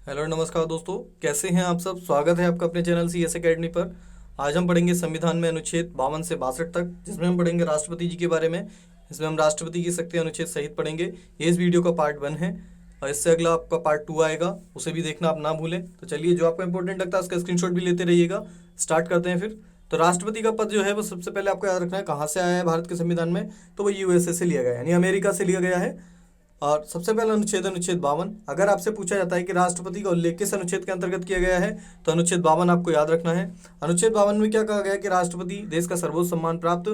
Hello नमस्कार दोस्तों, कैसे हैं आप सब। स्वागत है आपका अपने चैनल सी एस अकेडमी पर। आज हम पढ़ेंगे संविधान में अनुच्छेद 52 से 62 तक, जिसमें हम पढ़ेंगे राष्ट्रपति जी के बारे में। इसमें हम राष्ट्रपति की शक्ति अनुच्छेद सहित पढ़ेंगे। ये इस वीडियो का पार्ट 1 है और इससे अगला आपका पार्ट 2 आएगा, उसे भी देखना आप ना भूलें। तो चलिए, जो आपको इंपॉर्टेंट लगता है उसका स्क्रीनशॉट भी लेते रहिएगा। स्टार्ट करते हैं फिर। तो राष्ट्रपति का पद जो है वो सबसे पहले आपको याद रखना है कहाँ से आया है भारत के संविधान में। तो वो यूएसए से लिया गया है, यानी अमेरिका से लिया गया है। और सबसे पहला अनुच्छेद अनुच्छेद 52। अगर आपसे पूछा जाता है कि राष्ट्रपति का उल्लेख किस अनुच्छेद के अंतर्गत किया गया है, तो अनुच्छेद 52 आपको याद रखना है। अनुच्छेद 52 में क्या कहा गया है कि राष्ट्रपति देश का सर्वोच्च सम्मान प्राप्त,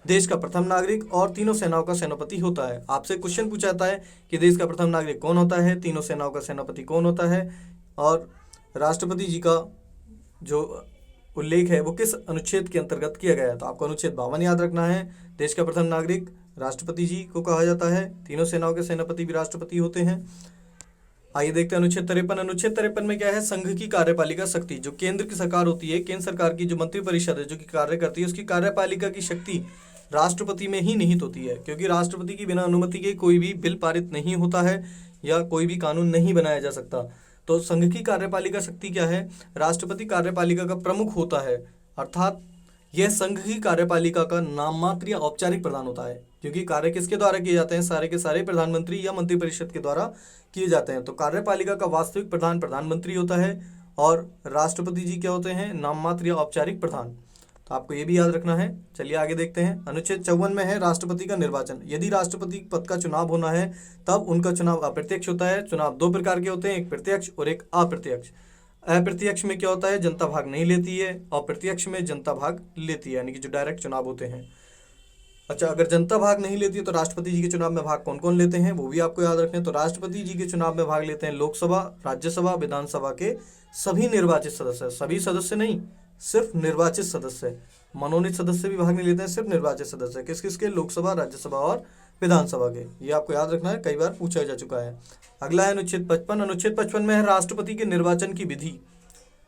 देश का प्रथम नागरिक और तीनों सेनाओं का सेनापति होता है। आपसे क्वेश्चन पूछा जाता है कि देश का प्रथम नागरिक कौन होता है, तीनों सेनाओं का सेनापति कौन होता है, और राष्ट्रपति जी का जो उल्लेख है वो किस अनुच्छेद के अंतर्गत किया गया है। तो आपको अनुच्छेद 52 याद रखना है। देश का प्रथम नागरिक राष्ट्रपति जी को कहा जाता है, तीनों सेनाओं के सेनापति भी राष्ट्रपति होते हैं। आइए देखते हैं अनुच्छेद 53। अनुच्छेद 53 में क्या है, संघ की कार्यपालिका शक्ति। जो केंद्र की सरकार होती है, केंद्र सरकार की जो मंत्रिपरिषद है जो कि कार्य करती है, उसकी कार्यपालिका की शक्ति राष्ट्रपति में ही निहित होती है, क्योंकि राष्ट्रपति की बिना अनुमति के कोई भी बिल पारित नहीं होता है या कोई भी कानून नहीं बनाया जा सकता। तो संघ की कार्यपालिका शक्ति क्या है, राष्ट्रपति कार्यपालिका का प्रमुख होता है, अर्थात यह संघ की कार्यपालिका का नाम मात्र या औपचारिक प्रधान होता है, क्योंकि कार्य किसके द्वारा किए जाते हैं, सारे के सारे प्रधानमंत्री या मंत्रिपरिषद के द्वारा किए जाते हैं। तो कार्यपालिका का वास्तविक प्रधान प्रधानमंत्री होता है और राष्ट्रपति जी क्या होते हैं, नाम मात्र या औपचारिक प्रधान। तो आपको ये भी याद रखना है। चलिए आगे देखते हैं। अनुच्छेद 54 में है राष्ट्रपति का निर्वाचन। यदि राष्ट्रपति पद का चुनाव होना है तब उनका चुनाव अप्रत्यक्ष होता है। चुनाव दो प्रकार के होते हैं, एक प्रत्यक्ष और एक अप्रत्यक्ष। अप्रत्यक्ष में क्या होता है, जनता भाग नहीं लेती है, और प्रत्यक्ष में जनता भाग लेती है, यानी कि जो डायरेक्ट चुनाव होते हैं। अच्छा, अगर जनता भाग नहीं लेती है तो राष्ट्रपति जी के चुनाव में भाग कौन कौन लेते हैं वो भी आपको याद रखना है। तो राष्ट्रपति जी के चुनाव में भाग लेते हैं लोकसभा, राज्यसभा, विधानसभा के सभी निर्वाचित सदस्य। सभी सदस्य नहीं, सिर्फ निर्वाचित सदस्य। मनोनीत सदस्य भी भाग नहीं लेते हैं, सिर्फ निर्वाचित सदस्य। किस किस के, लोकसभा, राज्यसभा और विधानसभा के। ये आपको याद रखना है, कई बार पूछा जा चुका है। अगला है अनुच्छेद 55। अनुच्छेद 55 में है राष्ट्रपति के निर्वाचन की विधि।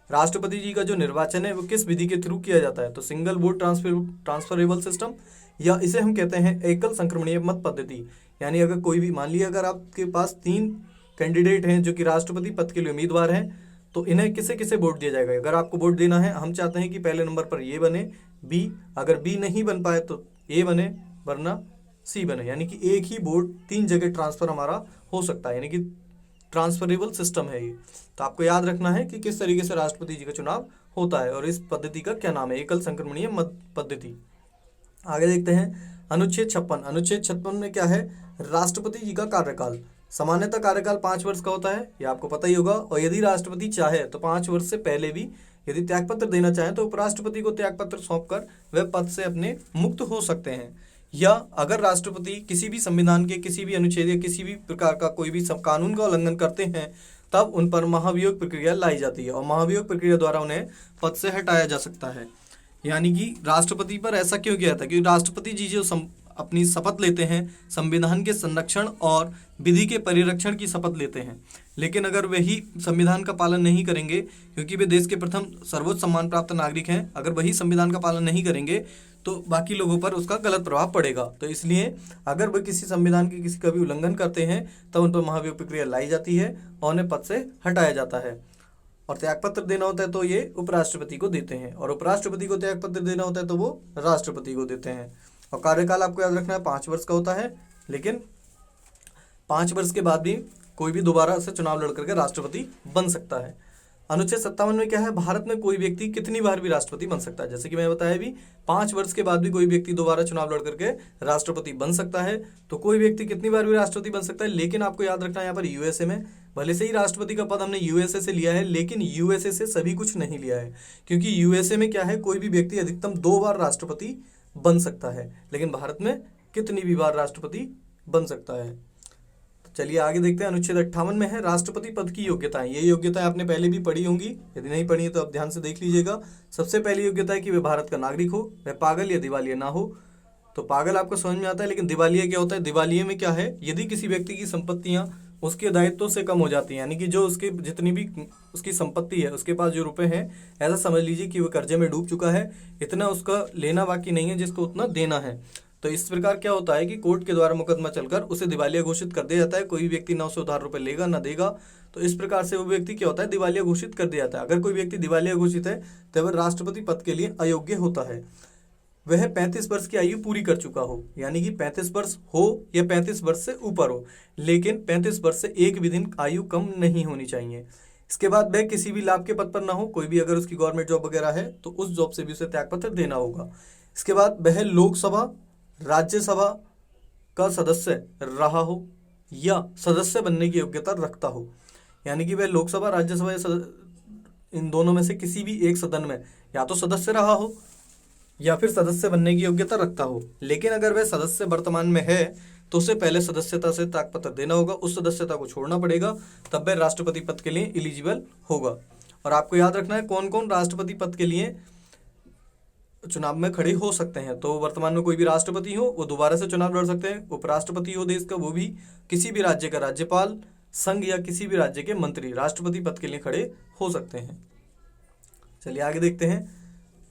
राष्ट्रपति जी का जो निर्वाचन है वो किस विधि के थ्रू किया जाता है, तो सिंगल वोट ट्रांसफरेबल सिस्टम, या इसे हम कहते हैं एकल संक्रमणीय मत पद्धति। यानी अगर कोई भी, मान लिया अगर आपके पास 3 कैंडिडेट हैं जो कि राष्ट्रपति पद के लिए उम्मीदवार हैं, तो इन्हें किसे किसे वोट दिया जाएगा। अगर आपको वोट देना है, हम चाहते हैं कि पहले नंबर पर ये बने, बी, अगर बी नहीं बन पाए तो ए बने, वरना सी बने, यानी कि एक ही वोट 3 जगह ट्रांसफर हमारा हो सकता है, यानी कि ट्रांसफरेबल सिस्टम है ये। तो आपको याद रखना है कि किस तरीके से राष्ट्रपति जी का चुनाव होता है और इस पद्धति का क्या नाम है, एकल संक्रमणीय मत पद्धति। आगे देखते हैं अनुच्छेद 56। अनुच्छेद 56 में क्या है, राष्ट्रपति जी का कार्यकाल। सामान्यतः कार्यकाल 5 वर्ष का होता है, ये आपको पता ही होगा। और यदि राष्ट्रपति चाहे तो 5 वर्ष से पहले भी यदि त्यागपत्र देना चाहे तो उपराष्ट्रपति को त्यागपत्र सौंपकर वह पद से अपने मुक्त हो सकते हैं। या अगर राष्ट्रपति किसी भी संविधान के किसी भी अनुच्छेद या किसी भी प्रकार का कोई भी कानून का उल्लंघन करते हैं, तब उन पर महाभियोग प्रक्रिया लाई जाती है और महाभियोग प्रक्रिया द्वारा उन्हें पद से हटाया जा सकता है। यानी कि राष्ट्रपति पर ऐसा क्यों किया था, क्योंकि राष्ट्रपति जी जो अपनी शपथ लेते हैं, संविधान के संरक्षण और विधि के परिरक्षण की शपथ लेते हैं, लेकिन अगर वही संविधान का पालन नहीं करेंगे, क्योंकि वे देश के प्रथम सर्वोच्च सम्मान प्राप्त नागरिक हैं, अगर वही संविधान का पालन नहीं करेंगे तो बाकी लोगों पर उसका गलत प्रभाव पड़ेगा। तो इसलिए अगर वे किसी संविधान के किसी का भी उल्लंघन करते हैं तब उन पर महाभियोग प्रक्रिया लाई जाती है और उन्हें पद से हटाया जाता है। और त्यागपत्र देना होता है तो ये उपराष्ट्रपति को देते हैं, और उपराष्ट्रपति को त्यागपत्र देना होता है तो वो राष्ट्रपति को देते हैं। और कार्यकाल आपको याद रखना है 5 वर्ष का होता है, लेकिन 5 वर्ष के बाद भी कोई भी दोबारा से चुनाव लड़ करके राष्ट्रपति बन सकता है। अनुच्छेद 57 में क्या है, भारत में कोई व्यक्ति कितनी बार भी राष्ट्रपति बन सकता है। जैसे कि मैं बताया भी, 5 वर्ष के बाद भी कोई व्यक्ति दोबारा चुनाव लड़ करके राष्ट्रपति बन सकता है। तो कोई व्यक्ति कितनी बार भी राष्ट्रपति बन सकता है, लेकिन आपको याद रखना है यहाँ पर यूएसए में, भले से ही राष्ट्रपति का पद हमने यूएसए से लिया है, लेकिन यूएसए से सभी कुछ नहीं लिया है, क्योंकि यूएसए में क्या है, कोई भी व्यक्ति अधिकतम 2 बार राष्ट्रपति बन सकता है, लेकिन भारत में कितनी भी बार राष्ट्रपति बन सकता है। चलिए आगे देखते हैं। अनुच्छेद 58 में है राष्ट्रपति पद की योग्यताएं। ये योग्यताएं आपने पहले भी पढ़ी होंगी, यदि नहीं पढ़ी है तो आप ध्यान से देख लीजिएगा। सबसे पहली योग्यता है कि वह भारत का नागरिक हो, वह पागल या दिवालिया ना हो। तो पागल आपको समझ में आता है, लेकिन दिवालिया क्या होता है, दिवालिया में क्या है, यदि किसी व्यक्ति की संपत्तियां उसके दायित्व से कम हो जाती है, यानी कि जो उसके जितनी भी उसकी संपत्ति है, उसके पास जो रुपए हैं, ऐसा समझ लीजिए कि वो कर्जे में डूब चुका है, इतना उसका लेना बाकी नहीं है जिसको उतना देना है, तो इस प्रकार क्या होता है कि कोर्ट के द्वारा मुकदमा चलकर उसे दिवालिया घोषित कर दिया जाता है। कोई व्यक्ति ना उसे उधार रुपए लेगा ना देगा, तो इस प्रकार से वो व्यक्ति क्या होता है, दिवालिया घोषित कर दिया जाता है। अगर कोई व्यक्ति दिवालिया घोषित है तो वह राष्ट्रपति पद के लिए अयोग्य होता है। वह 35 वर्ष की आयु पूरी कर चुका हो, यानी कि 35 वर्ष हो या 35 वर्ष से ऊपर हो, लेकिन 35 वर्ष से एक भी दिन आयु कम नहीं होनी चाहिए। इसके बाद वह किसी भी लाभ के पद पर ना हो, कोई भी अगर उसकी गवर्नमेंट जॉब वगैरह है तो उस जॉब से भी उसे त्यागपत्र देना होगा। इसके बाद वह लोकसभा राज्यसभा का सदस्य रहा हो या सदस्य बनने की योग्यता रखता हो, यानी कि वह लोकसभा राज्यसभा इन दोनों में से किसी भी एक सदन में या तो सदस्य रहा हो या फिर सदस्य बनने की योग्यता रखता हो। लेकिन अगर वह सदस्य वर्तमान में है तो उसे पहले सदस्यता से त्यागपत्र देना होगा, उस सदस्यता को छोड़ना पड़ेगा, तब वह राष्ट्रपति पद के लिए एलिजिबल होगा। और आपको याद रखना है कौन कौन राष्ट्रपति पद के लिए चुनाव में खड़े हो सकते हैं। तो वर्तमान में कोई भी राष्ट्रपति हो वो दोबारा से चुनाव लड़ सकते हैं। उपराष्ट्रपति हो देश का, वो भी किसी भी राज्य का राज्यपाल, संघ या किसी भी राज्य के मंत्री राष्ट्रपति पद के लिए खड़े हो सकते हैं। चलिए आगे देखते हैं।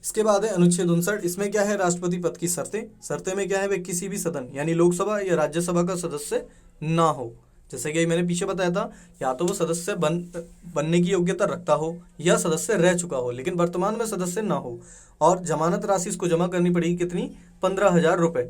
इसके बाद है अनुच्छेद 59। इसमें क्या है, राष्ट्रपति पद की शर्तें। शर्तें में क्या है, वह किसी भी सदन यानी लोकसभा या राज्यसभा का सदस्य ना हो। जैसे कि मैंने पीछे बताया था, या तो वो सदस्य बनने की योग्यता रखता हो या सदस्य रह चुका हो, लेकिन वर्तमान में सदस्य ना हो। और जमानत राशि इसको जमा करनी पड़ेगी कितनी, 15,000 रुपये।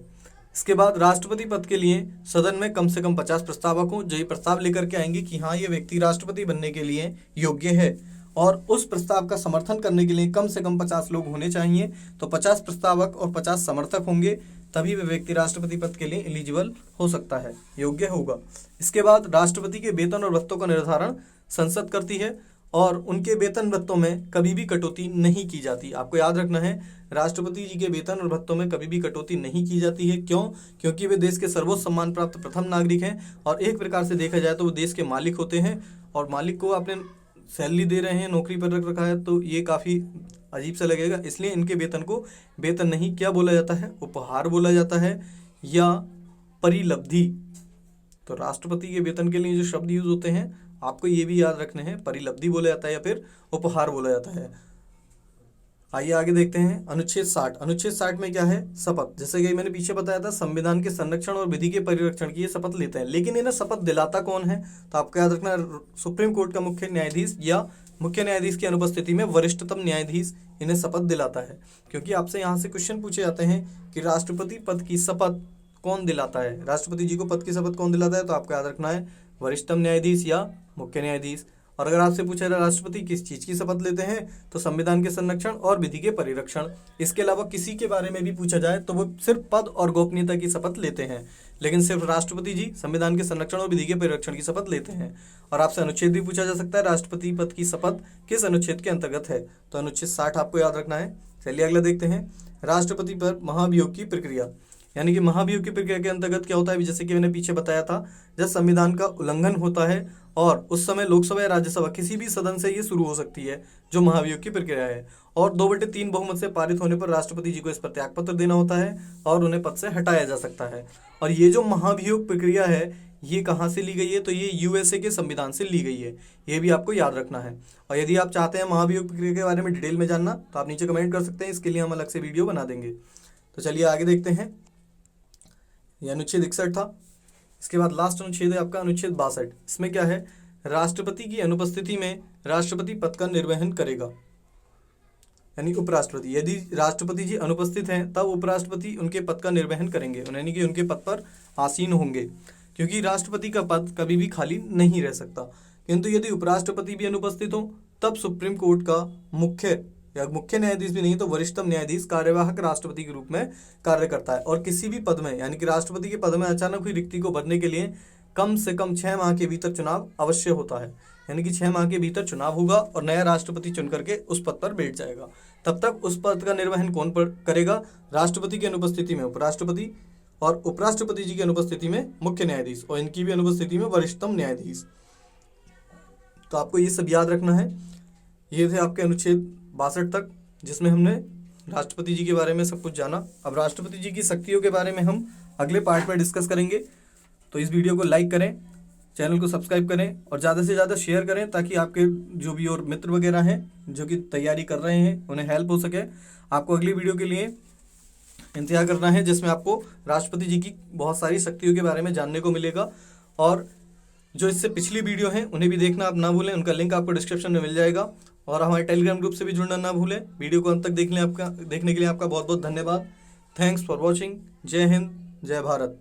इसके बाद राष्ट्रपति पद के लिए सदन में कम से कम 50 प्रस्तावक हों, जो ये प्रस्ताव लेकर के आएंगे कि हाँ ये व्यक्ति राष्ट्रपति बनने के लिए योग्य है, और उस प्रस्ताव का समर्थन करने के लिए कम से कम 50 लोग होने चाहिए। तो 50 प्रस्तावक और 50 समर्थक होंगे, तभी वह व्यक्ति राष्ट्रपति पद के लिए एलिजिबल हो सकता है, योग्य होगा। इसके बाद राष्ट्रपति के वेतन और भत्तों का निर्धारण संसद करती है, और उनके वेतन भत्तों में कभी भी कटौती नहीं की जाती। आपको याद रखना है, राष्ट्रपति जी के वेतन और भत्तों में कभी भी कटौती नहीं की जाती है। क्यों? क्योंकि वे देश के सर्वोच्च सम्मान प्राप्त प्रथम नागरिक हैं, और एक प्रकार से देखा जाए तो वो देश के मालिक होते हैं, और मालिक को आपने सैलरी दे रहे हैं, नौकरी पर रख रखा है, तो ये काफ़ी अजीब सा लगेगा। इसलिए इनके वेतन को वेतन नहीं क्या बोला जाता है, उपहार बोला जाता है या परिलब्धि। तो राष्ट्रपति के वेतन के लिए जो शब्द यूज होते हैं आपको ये भी याद रखने हैं, परिलब्धि बोला जाता है या फिर उपहार बोला जाता है। आइए आगे देखते हैं अनुच्छेद 60। अनुच्छेद 60 में क्या है, शपथ। जैसे कि मैंने पीछे बताया था, संविधान के संरक्षण और विधि के परिरक्षण की ये शपथ लेते हैं, लेकिन इन्हें शपथ दिलाता कौन है, तो आपको याद रखना सुप्रीम कोर्ट का मुख्य न्यायाधीश या मुख्य न्यायाधीश की अनुपस्थिति में वरिष्ठतम न्यायाधीश इन्हें शपथ दिलाता है। क्योंकि आपसे यहाँ से क्वेश्चन पूछे जाते हैं कि राष्ट्रपति पद की शपथ कौन दिलाता है, राष्ट्रपति जी को पद की शपथ कौन दिलाता है, तो आपको याद रखना है वरिष्ठतम न्यायाधीश या मुख्य न्यायाधीश। और अगर आपसे पूछा जाए राष्ट्रपति किस चीज़ की शपथ लेते हैं, तो संविधान के संरक्षण और विधि के परिरक्षण। इसके अलावा किसी के बारे में भी पूछा जाए तो वो सिर्फ पद और गोपनीयता की शपथ लेते हैं, लेकिन सिर्फ राष्ट्रपति जी संविधान के संरक्षण और विधि के परिरक्षण की शपथ लेते हैं। और आपसे अनुच्छेद भी पूछा जा सकता है, राष्ट्रपति पद की शपथ किस अनुच्छेद के अंतर्गत है, तो अनुच्छेद 60 आपको याद रखना है। चलिए अगला देखते हैं, राष्ट्रपति पर महाभियोग की प्रक्रिया। यानी कि महाभियोग की प्रक्रिया के अंतर्गत क्या होता है, जैसे कि मैंने पीछे बताया था, जब संविधान का उल्लंघन होता है और उस समय लोकसभा या राज्यसभा किसी भी सदन से ये शुरू हो सकती है जो महाभियोग की प्रक्रिया है, और 2/3 बहुमत से पारित होने पर राष्ट्रपति जी को इस पर त्यागपत्र देना होता है और उन्हें पद से हटाया जा सकता है। और ये जो महाभियोग प्रक्रिया है ये कहाँ से ली गई है, तो ये यूएसए के संविधान से ली गई है, ये भी आपको याद रखना है। और यदि आप चाहते हैं महाभियोग प्रक्रिया के बारे में डिटेल में जानना तो आप नीचे कमेंट कर सकते हैं, इसके लिए हम अलग से वीडियो बना देंगे। तो चलिए आगे देखते हैं, यह अनुच्छेद 61 था। इसके बाद लास्ट अनुच्छेद है आपका अनुच्छेद 62। इसमें क्या है, राष्ट्रपति की अनुपस्थिति में राष्ट्रपति पद का निर्वहन करेगा, यानी उपराष्ट्रपति। यदि राष्ट्रपति जी अनुपस्थित हैं तब उपराष्ट्रपति उनके पद का निर्वहन करेंगे, यानी कि उनके पद पर आसीन होंगे, क्योंकि राष्ट्रपति का पद कभी भी खाली नहीं रह सकता। किंतु यदि उपराष्ट्रपति भी अनुपस्थित हो तब सुप्रीम कोर्ट का मुख्य या मुख्य न्यायाधीश भी नहीं तो वरिष्ठतम न्यायाधीश कार्यवाहक राष्ट्रपति के रूप में कार्य करता है। और किसी भी पद में यानी कि राष्ट्रपति के पद में अचानक हुई रिक्ति को भरने के लिए कम से कम 6 माह के भीतर चुनाव अवश्य होता है, यानी कि 6 माह के भीतर चुनाव होगा और नया राष्ट्रपति चुन करके उस पद पर बैठ जाएगा। तब तक उस पद का निर्वहन कौन करेगा, राष्ट्रपति की अनुपस्थिति में उपराष्ट्रपति, और उपराष्ट्रपति जी की अनुपस्थिति में मुख्य न्यायाधीश, और इनकी भी अनुपस्थिति में वरिष्ठतम न्यायाधीश। तो आपको ये सब याद रखना है। ये थे आपके अनुच्छेद 62 तक, जिसमें हमने राष्ट्रपति जी के बारे में सब कुछ जाना। अब राष्ट्रपति जी की शक्तियों के बारे में हम अगले पार्ट में डिस्कस करेंगे। तो इस वीडियो को लाइक करें, चैनल को सब्सक्राइब करें और ज़्यादा से ज़्यादा शेयर करें, ताकि आपके जो भी और मित्र वगैरह हैं जो कि तैयारी कर रहे हैं उन्हें हेल्प हो सके। आपको अगली वीडियो के लिए इंतजार करना है, जिसमें आपको राष्ट्रपति जी की बहुत सारी शक्तियों के बारे में जानने को मिलेगा। और जो इससे पिछली वीडियो हैं उन्हें भी देखना आप ना भूलें, उनका लिंक आपको डिस्क्रिप्शन में मिल जाएगा। और हमारे टेलीग्राम ग्रुप से भी जुड़ना ना भूलें। वीडियो को अंत तक देखने के लिए आपका बहुत बहुत धन्यवाद। Thanks for watching. जय हिंद, जय भारत।